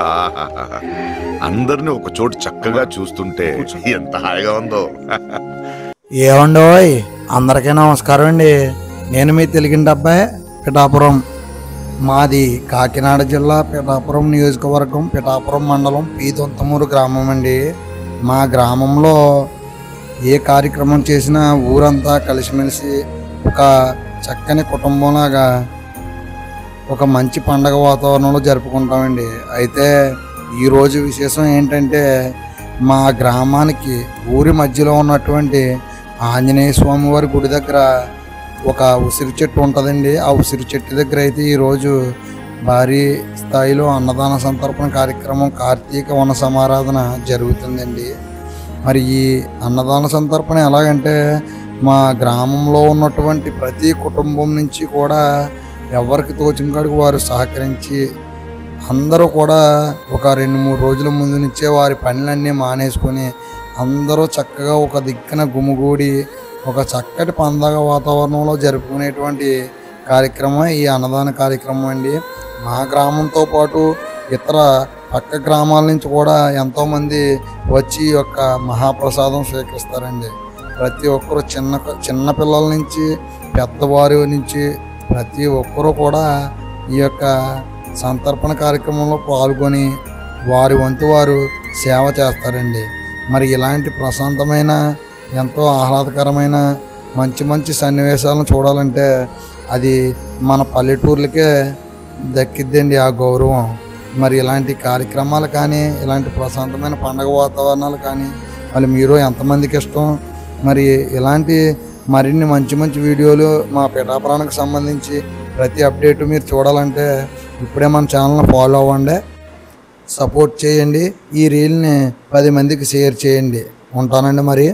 ఆహాహాహా. అందరిని ఒక చోటు చక్కగా చూస్తుంటే ఎంత హాయిగా ఉందో. ఏమండోయ్, అందరికీ నమస్కారం అండి. నేను మీ తెలుగింటి అబ్బాయి పిఠాపురం. మాది కాకినాడ జిల్లా పిఠాపురం నియోజకవర్గం, పిఠాపురం మండలం పీదొంతమూరు గ్రామం అండి. మా గ్రామంలో ఏ కార్యక్రమం చేసినా ఊరంతా కలిసిమెలిసి ఒక చక్కని కుటుంబంలాగా ఒక మంచి పండగ వాతావరణంలో జరుపుకుంటామండి. అయితే ఈరోజు విశేషం ఏంటంటే, మా గ్రామానికి ఊరి మధ్యలో ఉన్నటువంటి ఆంజనేయ స్వామి వారి గుడి దగ్గర ఒక ఉసిరి చెట్టు ఉంటుందండి. ఆ ఉసిరి చెట్టు దగ్గర అయితే ఈరోజు భారీ స్థాయిలో అన్నదాన సంతర్పణ కార్యక్రమం, కార్తీక వన సమారాధన జరుగుతుందండి. మరి ఈ అన్నదాన సంతర్పణ ఎలాగంటే, మా గ్రామంలో ఉన్నటువంటి ప్రతి కుటుంబం నుంచి కూడా ఎవరికి తోచిన కాడికి వారు సహకరించి అందరూ కూడా ఒక 2-3 రోజుల ముందు నుంచే వారి పనులన్నీ మానేసుకొని అందరూ చక్కగా ఒక దిక్కున గుమిగూడి ఒక చక్కటి పండగ వాతావరణంలో జరుపుకునేటువంటి కార్యక్రమం ఈ అన్నదాన కార్యక్రమం అండి. మా గ్రామంతో పాటు ఇతర పక్క గ్రామాల నుంచి కూడా ఎంతోమంది వచ్చి ఈ యొక్క మహాప్రసాదం స్వీకరిస్తారండి. ప్రతి ఒక్కరు చిన్న పిల్లల నుంచి పెద్దవారి నుంచి ప్రతి ఒక్కరూ కూడా ఈ యొక్క సంతర్పణ కార్యక్రమంలో పాల్గొని వారి వంతు వారు సేవ చేస్తారండి. మరి ఇలాంటి ప్రశాంతమైన, ఎంతో ఆహ్లాదకరమైన మంచి మంచి సన్నివేశాలను చూడాలంటే అది మన పల్లెటూర్లకే దక్కిద్దండి ఆ గౌరవం. మరి ఇలాంటి కార్యక్రమాలు కానీ, ఇలాంటి ప్రశాంతమైన పండగ వాతావరణాలు కానీ మళ్ళీ మీరు ఎంతమందికి ఇష్టం? మరి ఇలాంటి మరిన్ని మంచి మంచి వీడియోలు మా పిఠాపురానికి సంబంధించి ప్రతి అప్డేట్ మీరు చూడాలంటే ఇప్పుడే మన ఛానల్ని ఫాలో అవ్వండి, సపోర్ట్ చేయండి. ఈ రీల్ని 10 మందికి షేర్ చేయండి. ఉంటానండి మరి.